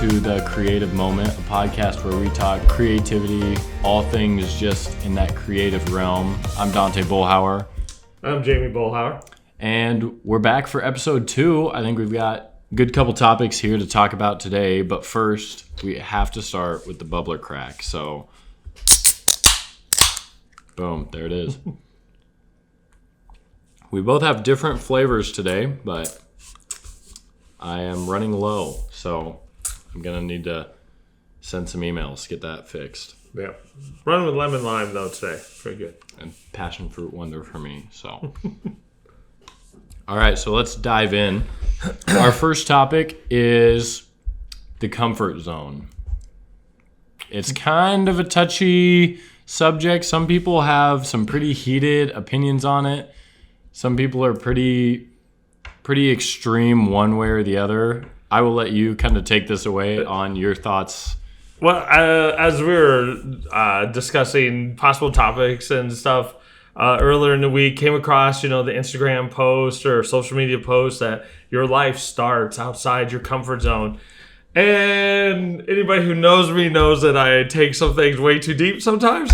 to The Creative Moment, a podcast where we talk creativity, all things just in that creative realm. I'm Dante Bullhauer. I'm Jamie Bullhauer. And we're back for episode 2. I think we've got a good couple topics here to talk about today. But first, we have to start with the bubbler crack. So, boom, there it is. We both have different flavors today, but I am running low, so I'm going to need to send some emails, get that fixed. Yeah. Run with lemon lime, though, today. Pretty good. And passion fruit wonder for me, so. All right, so let's dive in. Our first topic is the comfort zone. It's kind of a touchy subject. Some people have some pretty heated opinions on it. Some people are pretty extreme one way or the other. I will let you kind of take this away on your thoughts. Well, as we were discussing possible topics and stuff earlier in the week, came across, the Instagram post or social media post that your life starts outside your comfort zone. And anybody who knows me knows that I take some things way too deep sometimes.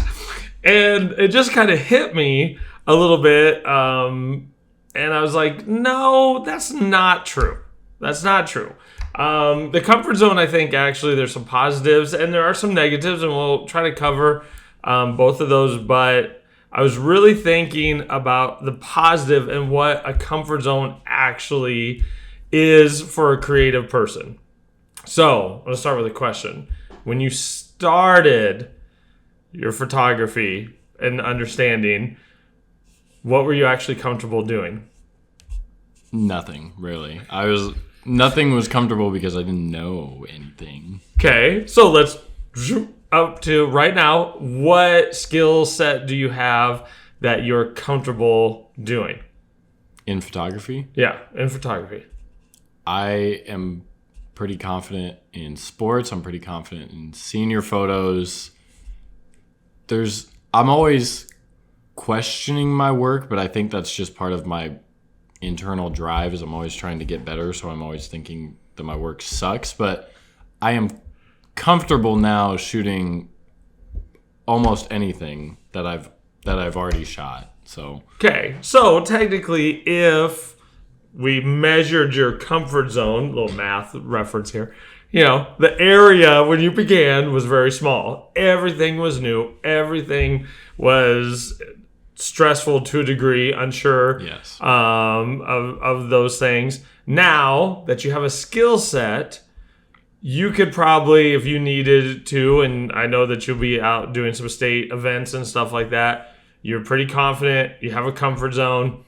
And it just kind of hit me a little bit. And I was like, no, that's not true. That's not true. The comfort zone, I think, actually, there's some positives and there are some negatives, and we'll try to cover both of those. But I was really thinking about the positive and what a comfort zone actually is for a creative person. So, I'm going to start with a question. When you started your photography and understanding, what were you actually comfortable doing? Nothing, really. Nothing was comfortable because I didn't know anything. Okay, so let's zoom up to right now. What skill set do you have that you're comfortable doing? In photography? Yeah, in photography. I am pretty confident in sports. I'm pretty confident in senior photos. I'm always questioning my work, but I think that's just part of my internal drive, is I'm always trying to get better, so I'm always thinking that my work sucks. But I am comfortable now shooting almost anything that I've already shot. So okay, so technically, if we measured your comfort zone, little math reference here, the area when you began was very small. Everything was new. Everything was stressful to a degree, unsure yes. of those things. Now that you have a skill set, you could probably, if you needed to, and I know that you'll be out doing some state events and stuff like that, you're pretty confident, you have a comfort zone,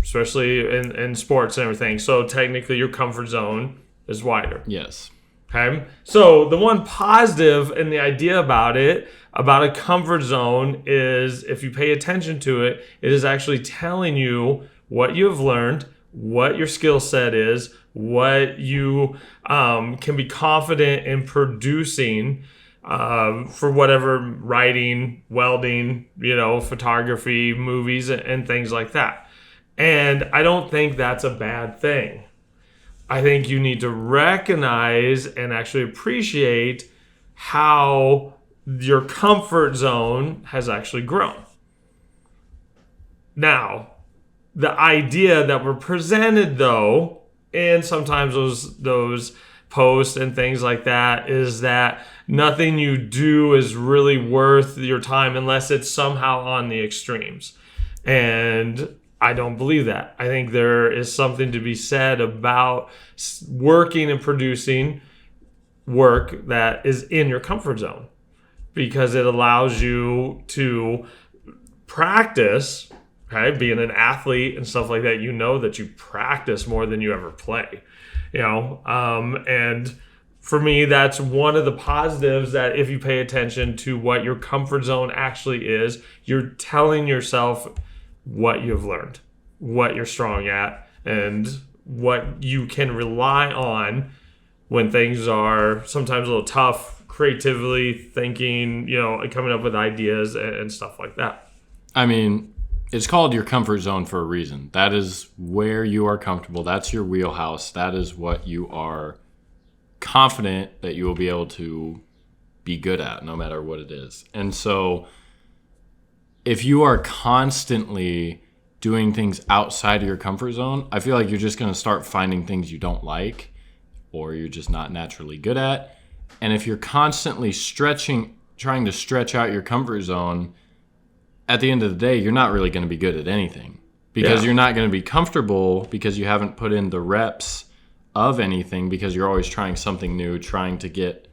especially in sports and everything. So technically your comfort zone is wider. Yes. Okay. So the one positive and the idea about a comfort zone is, if you pay attention to it, it is actually telling you what you have learned, what your skill set is, what you can be confident in producing for whatever writing, welding, photography, movies, and things like that. And I don't think that's a bad thing. I think you need to recognize and actually appreciate how your comfort zone has actually grown. Now, the idea that we're presented, though, and sometimes those posts and things like that, is that nothing you do is really worth your time unless it's somehow on the extremes. And I don't believe that. I think there is something to be said about working and producing work that is in your comfort zone, because it allows you to practice, okay? Being an athlete and stuff like that, that you practice more than you ever play, and for me, that's one of the positives, that if you pay attention to what your comfort zone actually is, you're telling yourself what you've learned, what you're strong at, and what you can rely on when things are sometimes a little tough, creatively thinking, coming up with ideas and stuff like that. I mean, it's called your comfort zone for a reason. That is where you are comfortable. That's your wheelhouse. That is what you are confident that you will be able to be good at no matter what it is. And so if you are constantly doing things outside of your comfort zone, I feel like you're just going to start finding things you don't like or you're just not naturally good at. And if you're constantly trying to stretch out your comfort zone, at the end of the day, you're not really going to be good at anything because you're not going to be comfortable because you haven't put in the reps of anything because you're always trying something new, trying to get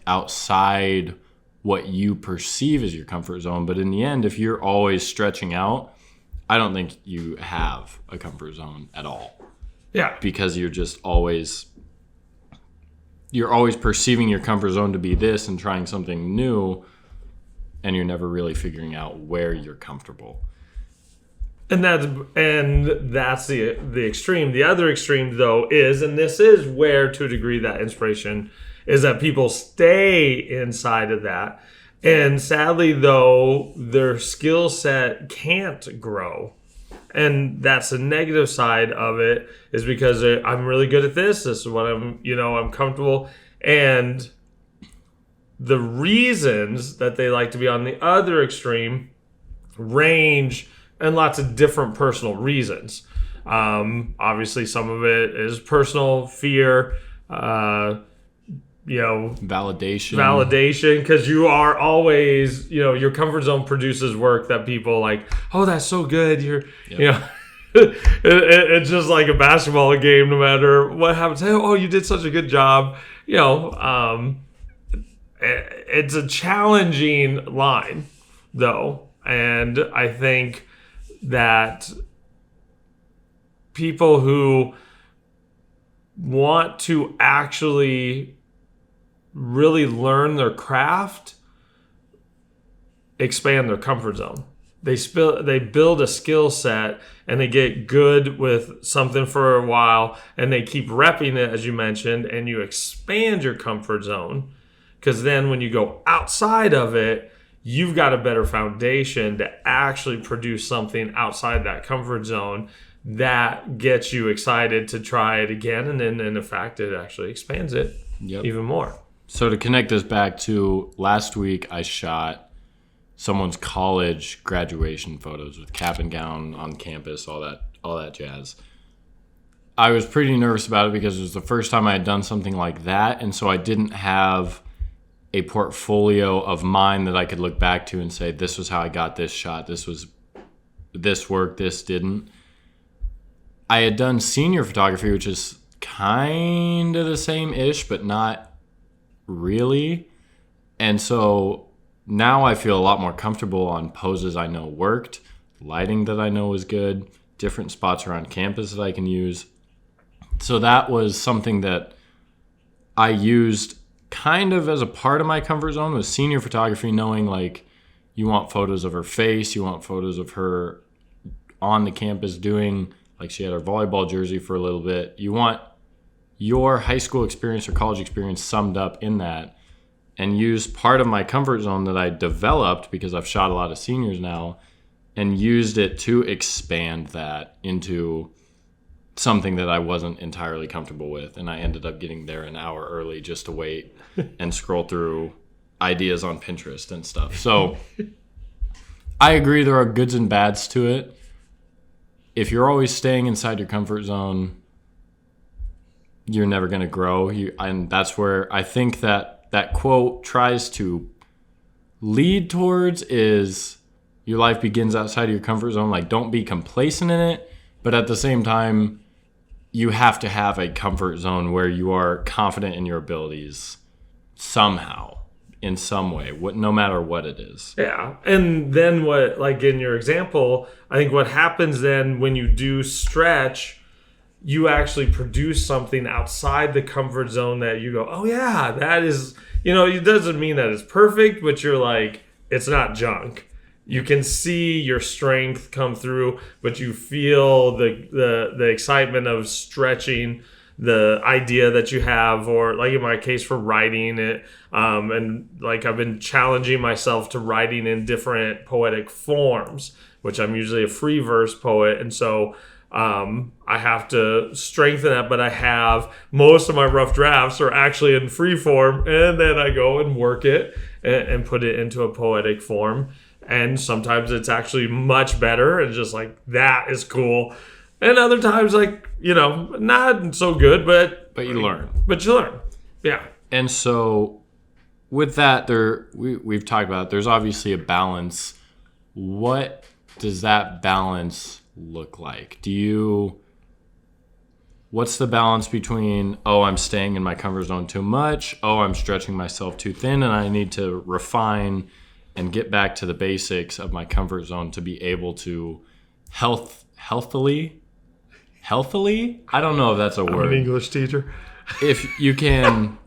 outside what you perceive as your comfort zone. But in the end, if you're always stretching out, I don't think you have a comfort zone at all. Yeah. Because you're always perceiving your comfort zone to be this and trying something new, and you're never really figuring out where you're comfortable. And that's the extreme. The other extreme, though, is, and this is where, to a degree, that inspiration is that people stay inside of that. And sadly, though, their skill set can't grow. And that's the negative side of it, is because I'm really good at this. This is what I'm comfortable. And the reasons that they like to be on the other extreme range and lots of different personal reasons. Obviously, some of it is personal fear, validation, because you are always, your comfort zone produces work that people like, oh, that's so good. It's just like a basketball game, no matter what happens. Hey, oh, you did such a good job. It's a challenging line, though. And I think that people who want to actually really learn their craft expand their comfort zone. They build a skill set and they get good with something for a while and they keep repping it, as you mentioned, and you expand your comfort zone, because then when you go outside of it, you've got a better foundation to actually produce something outside that comfort zone that gets you excited to try it again. And then in fact, it actually expands it even more. So to connect this back to last week, I shot someone's college graduation photos with cap and gown on campus, all that jazz. I was pretty nervous about it because it was the first time I had done something like that. And so I didn't have a portfolio of mine that I could look back to and say, this was how I got this shot. This worked, this didn't. I had done senior photography, which is kind of the same-ish, but not really. And so now I feel a lot more comfortable on poses I know worked, lighting that I know was good, different spots around campus that I can use. So that was something that I used kind of as a part of my comfort zone with senior photography, knowing like you want photos of her face, you want photos of her on the campus doing, like she had her volleyball jersey for a little bit. You want your high school experience or college experience summed up in that, and use part of my comfort zone that I developed because I've shot a lot of seniors now and used it to expand that into something that I wasn't entirely comfortable with. And I ended up getting there an hour early just to wait and scroll through ideas on Pinterest and stuff. So I agree there are goods and bads to it. If you're always staying inside your comfort zone, you're never going to grow. And that's where I think that quote tries to lead towards is your life begins outside of your comfort zone. Like, don't be complacent in it. But at the same time, you have to have a comfort zone where you are confident in your abilities somehow, in some way, no matter what it is. Yeah. And then what, like in your example, I think what happens then when you do stretch, you actually produce something outside the comfort zone that you go, oh yeah, that is, it doesn't mean that it's perfect, but you're like, it's not junk. You can see your strength come through, but you feel the excitement of stretching the idea that you have, or like in my case for writing it. And like I've been challenging myself to writing in different poetic forms, which I'm usually a free verse poet. And so I have to strengthen that, but I have most of my rough drafts are actually in free form, and then I go and work it and put it into a poetic form. And sometimes it's actually much better and just like, that is cool. And other times, like, not so good, but you learn. But you learn. Yeah. And so with that, we've talked about, there's obviously a balance. What does that balance look like? What's the balance between, I'm staying in my comfort zone too much, I'm stretching myself too thin, and I need to refine and get back to the basics of my comfort zone to be able to healthily, I don't know if that's a word. I'm an English teacher. If you can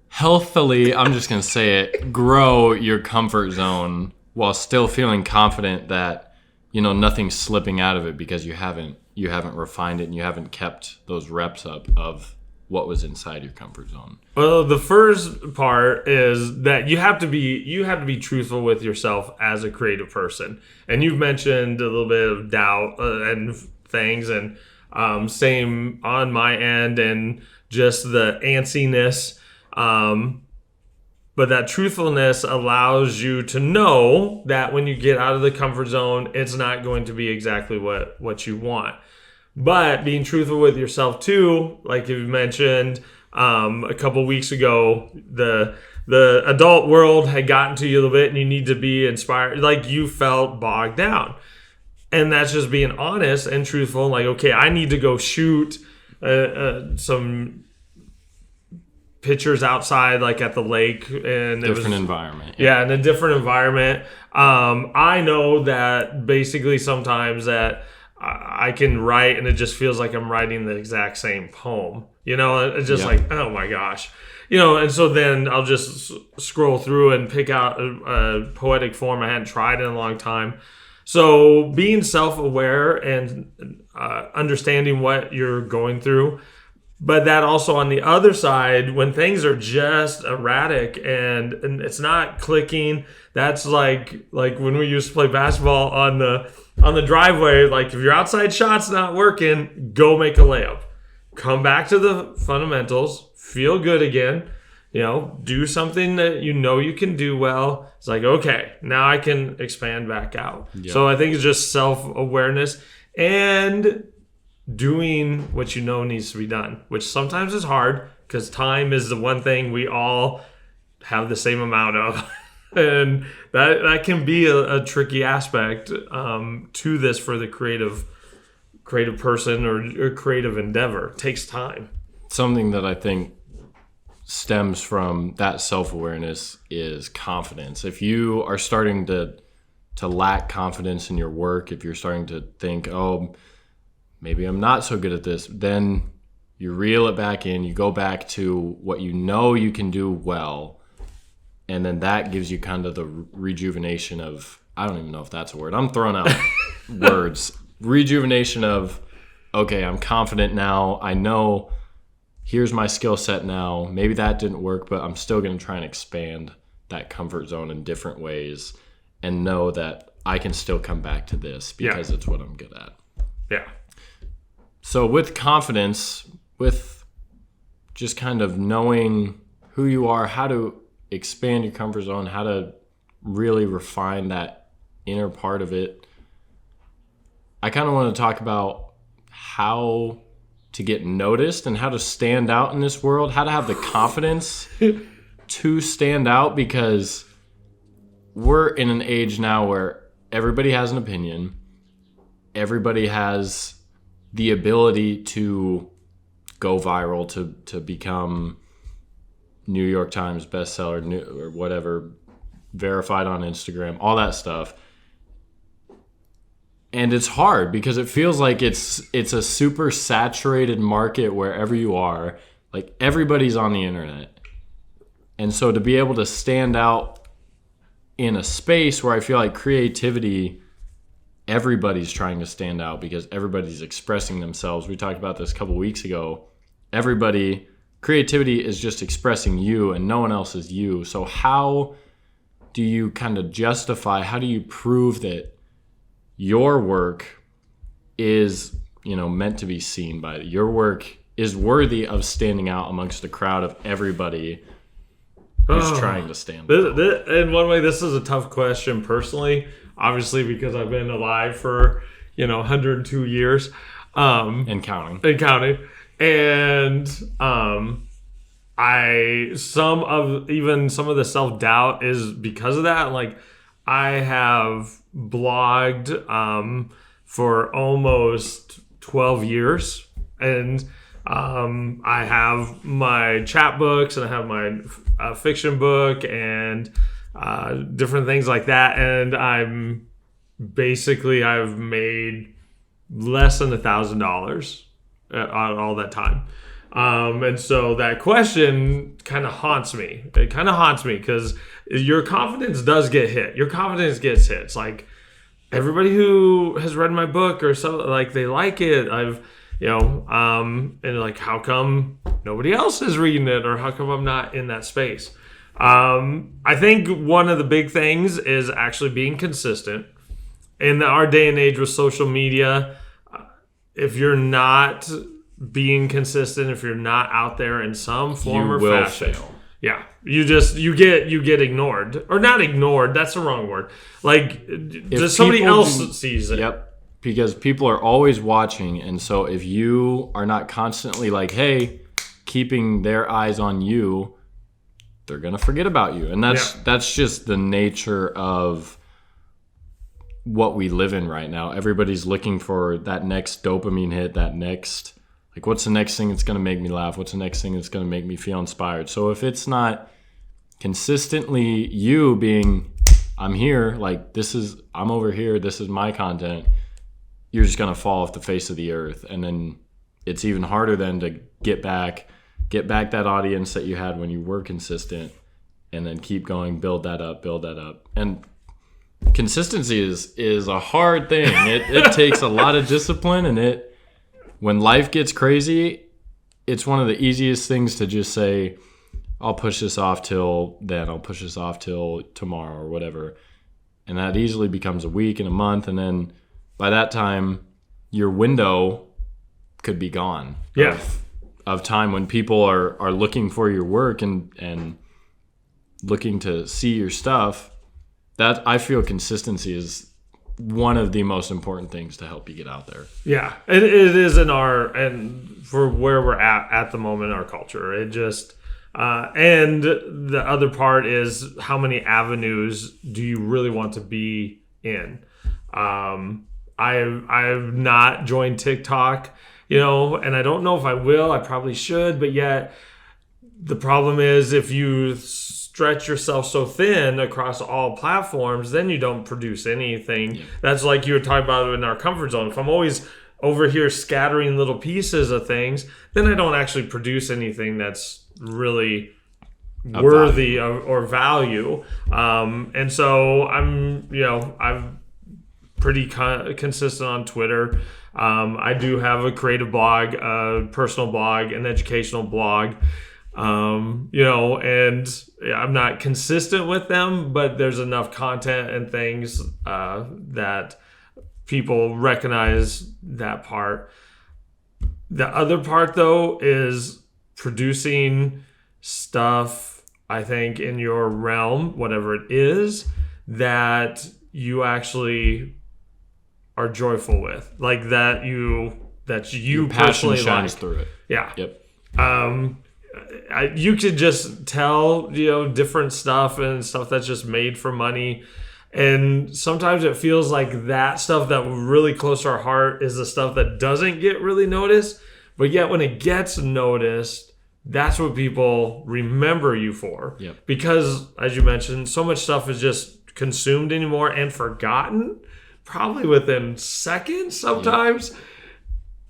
healthily, I'm just going to say it, grow your comfort zone while still feeling confident that, nothing's slipping out of it because you haven't refined it and you haven't kept those reps up of what was inside your comfort zone. Well, the first part is that you have to be truthful with yourself as a creative person. And you've mentioned a little bit of doubt and things, and same on my end, and just the antsiness. But that truthfulness allows you to know that when you get out of the comfort zone, it's not going to be exactly what you want. But being truthful with yourself too, like you mentioned a couple weeks ago, the adult world had gotten to you a little bit, and you need to be inspired. Like, you felt bogged down, and that's just being honest and truthful. Like, okay, I need to go shoot some pictures outside, like at the lake, and different environment. Yeah, in a different environment. I know that basically sometimes that I can write and it just feels like I'm writing the exact same poem. It's just like, oh my gosh. And so then I'll just scroll through and pick out a poetic form I hadn't tried in a long time. So being self-aware and understanding what you're going through. But that also on the other side, when things are just erratic and it's not clicking, that's like when we used to play basketball on the driveway. Like, if your outside shot's not working, go make a layup. Come back to the fundamentals, feel good again, do something that you can do well. It's like, okay, now I can expand back out. Yeah. So I think it's just self-awareness and doing what needs to be done, which sometimes is hard because time is the one thing we all have the same amount of. And that can be a tricky aspect to this for the creative person or creative endeavor. It takes time. Something that I think stems from that self-awareness is confidence. If you are starting to lack confidence in your work, if you're starting to think, maybe I'm not so good at this, then you reel it back in, you go back to what you can do well, and then that gives you kind of the rejuvenation of, I don't even know if that's a word, I'm throwing out words, rejuvenation of, okay, I'm confident now, I know here's my skill set now, maybe that didn't work, but I'm still going to try and expand that comfort zone in different ways and know that I can still come back to this because it's what I'm good at. Yeah. So with confidence, with just kind of knowing who you are, how to expand your comfort zone, how to really refine that inner part of it, I kind of want to talk about how to get noticed and how to stand out in this world, how to have the confidence to stand out, because we're in an age now where everybody has an opinion, everybody has the ability to go viral, to become New York Times bestseller or whatever, verified on Instagram, all that stuff. And it's hard because it feels like it's a super saturated market wherever you are. Like, everybody's on the internet. And so to be able to stand out in a space where I feel like creativity, everybody's trying to stand out because everybody's expressing themselves. We talked about this a couple weeks ago. Creativity is just expressing you and no one else is you. So how do you kind of justify, how do you prove that your work is, meant to be seen by your work is worthy of standing out amongst the crowd of everybody who's trying to stand out. In one way, this is a tough question personally, obviously, because I've been alive for 102 years And counting. and some of the self-doubt is because of that. Like, I have blogged for almost 12 years, and I have my chapbooks, and I have my fiction book, and different things like that. And I've made less than $1,000 on all that time. And so that question kind of haunts me. It kind of haunts me because your confidence does get hit. Your confidence gets hit. It's like everybody who has read my book or so, like, they like it. And like, how come nobody else is reading it, or how come I'm not in that space? I think one of the big things is actually being consistent. In our day and age with social media, if you're not being consistent, if you're not out there in some form or fashion, fail. yeah, you get ignored, or not ignored. That's the wrong word. Like, somebody else sees it. Yep. Because people are always watching, and so if you are not constantly like, hey, keeping their eyes on you, they're gonna forget about you, and that's just the nature of what we live in right now. Everybody's looking for that next dopamine hit, that next, like, what's the next thing that's going to make me laugh? What's the next thing that's going to make me feel inspired? So if it's not consistently you being, I'm here, like, I'm over here, this is my content, you're just going to fall off the face of the earth. And then it's even harder then to get back that audience that you had when you were consistent, and then keep going, build that up. And consistency is a hard thing. It takes a lot of discipline, and when life gets crazy, it's one of the easiest things to just say, I'll push this off till then, I'll push this off till tomorrow or whatever. And that easily becomes a week and a month, and then by that time your window could be gone. Yeah. Of time when people are looking for your work and looking to see your stuff. That, I feel, consistency is one of the most important things to help you get out there. Yeah, it is and for where we're at the moment in our culture. It just and the other part is, how many avenues do you really want to be in? I've not joined TikTok, and I don't know if I will. I probably should, but yet the problem is, if you stretch yourself so thin across all platforms, then you don't produce anything. Yeah. That's like you were talking about in our comfort zone. If I'm always over here scattering little pieces of things, then I don't actually produce anything that's really worthy or value. And so I'm pretty consistent on Twitter. I do have a creative blog, a personal blog, an educational blog. And I'm not consistent with them, but there's enough content and things that people recognize that part. The other part, though, is producing stuff, I think, in your realm, whatever it is, that you actually are joyful with, like that you your personally passion shines like. through it. Yeah. Yep. You could just tell, different stuff and stuff that's just made for money. And sometimes it feels like that stuff that really close to our heart is the stuff that doesn't get really noticed. But yet when it gets noticed, that's what people remember you for. Yep. Because, as you mentioned, so much stuff is just consumed anymore and forgotten, probably within seconds sometimes. Yep.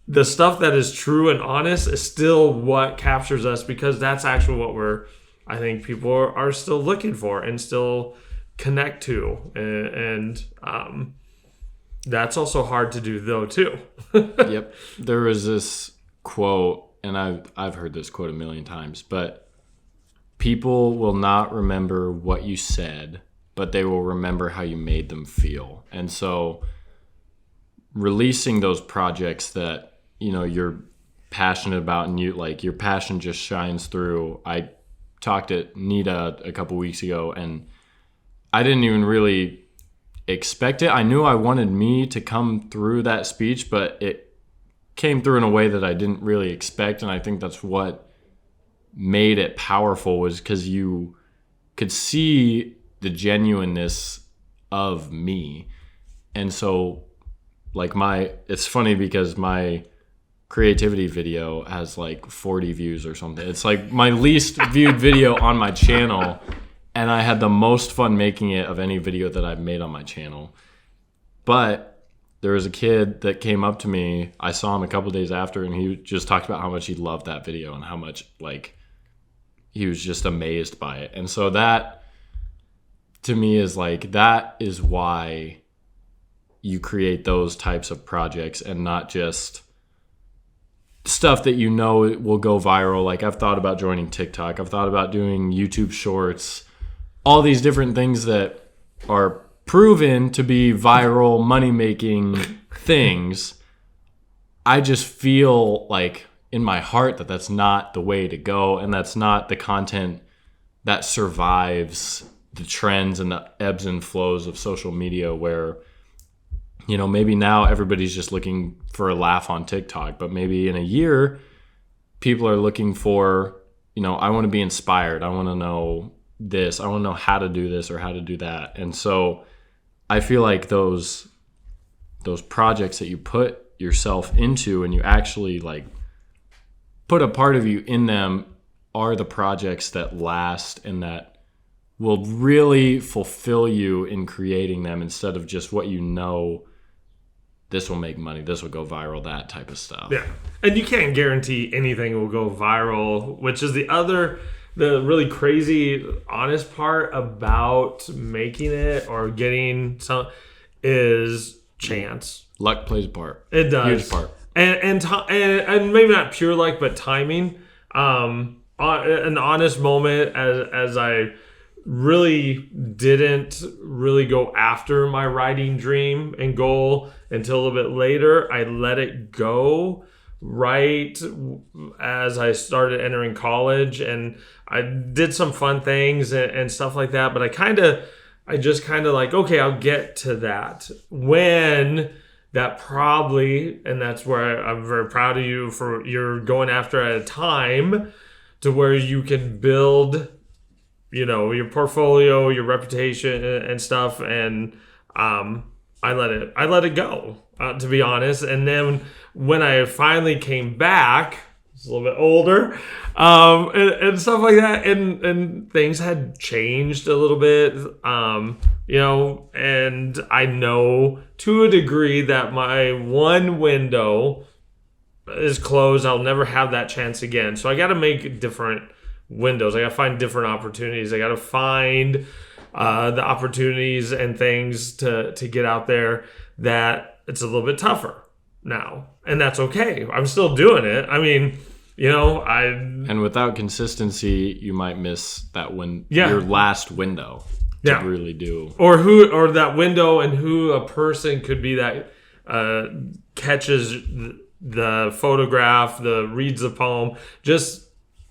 The stuff that is true and honest is still what captures us, because that's actually what I think people are still looking for and still connect to. And that's also hard to do, though, too. Yep. There was this quote, and I've heard this quote a million times, but people will not remember what you said, but they will remember how you made them feel. And so releasing those projects that, you're passionate about, and your passion just shines through. I talked at NITA a couple weeks ago, and I didn't even really expect it. I knew I wanted me to come through that speech, but it came through in a way that I didn't really expect, and I think that's what made it powerful, was because you could see the genuineness of me. And so, like, it's funny because my creativity video has like 40 views or something. It's like my least viewed video on my channel, and I had the most fun making it of any video that I've made on my channel. But there was a kid that came up to me. I saw him a couple days after, and he just talked about how much he loved that video and how much, like, he was just amazed by it. And so that, to me, is like, that is why you create those types of projects and not just stuff that will go viral. Like, I've thought about joining TikTok. I've thought about doing YouTube Shorts. All these different things that are proven to be viral, money-making things. I just feel like in my heart that that's not the way to go, and that's not the content that survives the trends and the ebbs and flows of social media, where, maybe now everybody's just looking for a laugh on TikTok, but maybe in a year, people are looking for, I want to be inspired. I want to know this. I want to know how to do this or how to do that. And so I feel like those projects that you put yourself into and you actually, like, put a part of you in them are the projects that last and that will really fulfill you in creating them, instead of just what this will make money, this will go viral, that type of stuff. Yeah. And you can't guarantee anything will go viral, which is the really crazy, honest part about making it or getting some is chance. Luck plays a part. It does. Huge part. And maybe not pure luck, but timing. An honest moment as I really didn't really go after my writing dream and goal until a little bit later. I let it go right as I started entering college, and I did some fun things and stuff like that. But I just kind of like, okay, I'll get to that when that probably, and that's where I'm very proud of you for you're going after at a time to where you can build, your portfolio, your reputation and stuff. And I let it go, to be honest. And then when I finally came back, a little bit older, and stuff like that, and things had changed a little bit, and I know to a degree that my one window is closed. I'll never have that chance again. So I got to make different windows. I got to find different opportunities. I got to find the opportunities and things to get out there that it's a little bit tougher now, and that's okay. I'm still doing it. I mean, and without consistency, you might miss that your last window to really do, or that window, and who a person could be that catches the photograph, reads the poem, just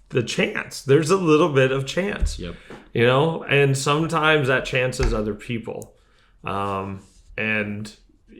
the chance. There's a little bit of chance. Yep. And sometimes that chance is other people, and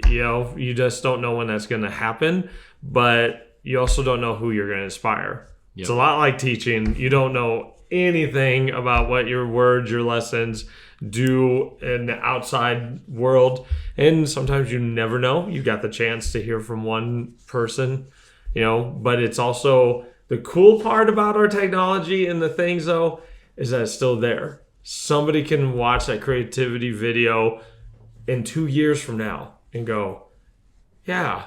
you just don't know when that's going to happen, but you also don't know who you're going to inspire. Yep. It's a lot like teaching. You don't know anything about what your words, your lessons do in the outside world. And sometimes you never know. You got the chance to hear from one person, but it's also the cool part about our technology and the things, though, is that it's still there. Somebody can watch that creativity video in 2 years from now and go, yeah,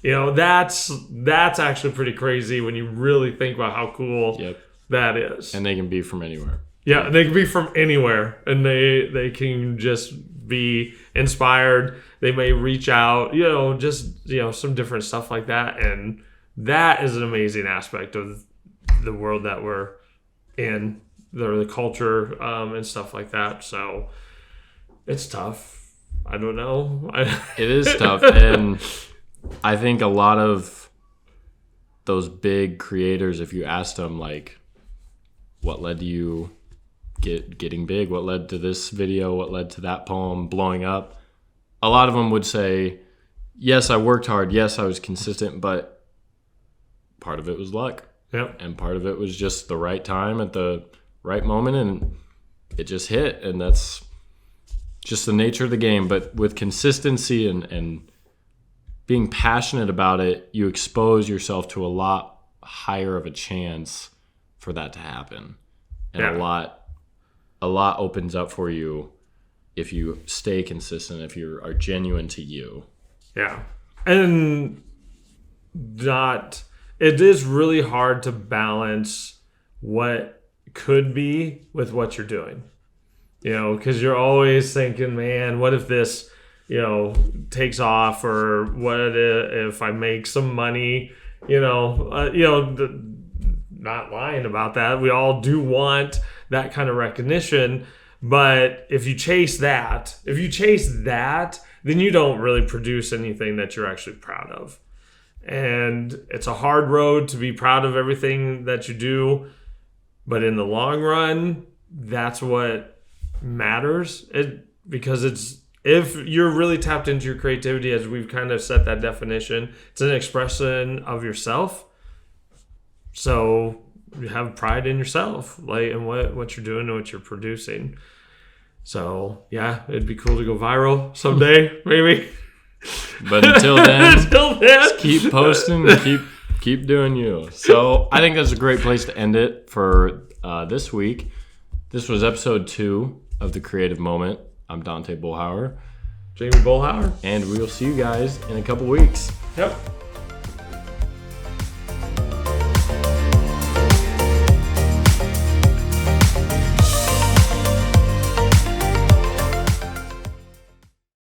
that's actually pretty crazy when you really think about how cool that is. And they can be from anywhere. Yeah, they can be from anywhere, and they can just be inspired. They may reach out, some different stuff like that. And that is an amazing aspect of the world that we're in, the culture, and stuff like that. So it's tough. I don't know. It is tough. And I think a lot of those big creators, if you asked them, like, what led to you getting big? What led to this video? What led to that poem blowing up? A lot of them would say, yes, I worked hard. Yes, I was consistent, but part of it was luck. Yep. And part of it was just the right time at the right moment, and it just hit. And that's just the nature of the game. But with consistency and being passionate about it, you expose yourself to a lot higher of a chance for that to happen. And a lot opens up for you if you stay consistent, if you are genuine to you. Yeah. And it is really hard to balance what could be with what you're doing. Because you're always thinking, man, what if this, takes off, or what if I make some money, not lying about that. We all do want that kind of recognition. But if you chase that, then you don't really produce anything that you're actually proud of. And it's a hard road to be proud of everything that you do. But in the long run, that's what matters. Because if you're really tapped into your creativity, as we've kind of set that definition, it's an expression of yourself. So you have pride in yourself, like in what you're doing and what you're producing. So yeah, it'd be cool to go viral someday, maybe. But until then, just keep posting and keep doing you. So I think that's a great place to end it for this week. This was episode 2 of The Creative Moment. I'm Dante Bullhauer. Jamie Bullhauer. And we will see you guys in a couple weeks. Yep.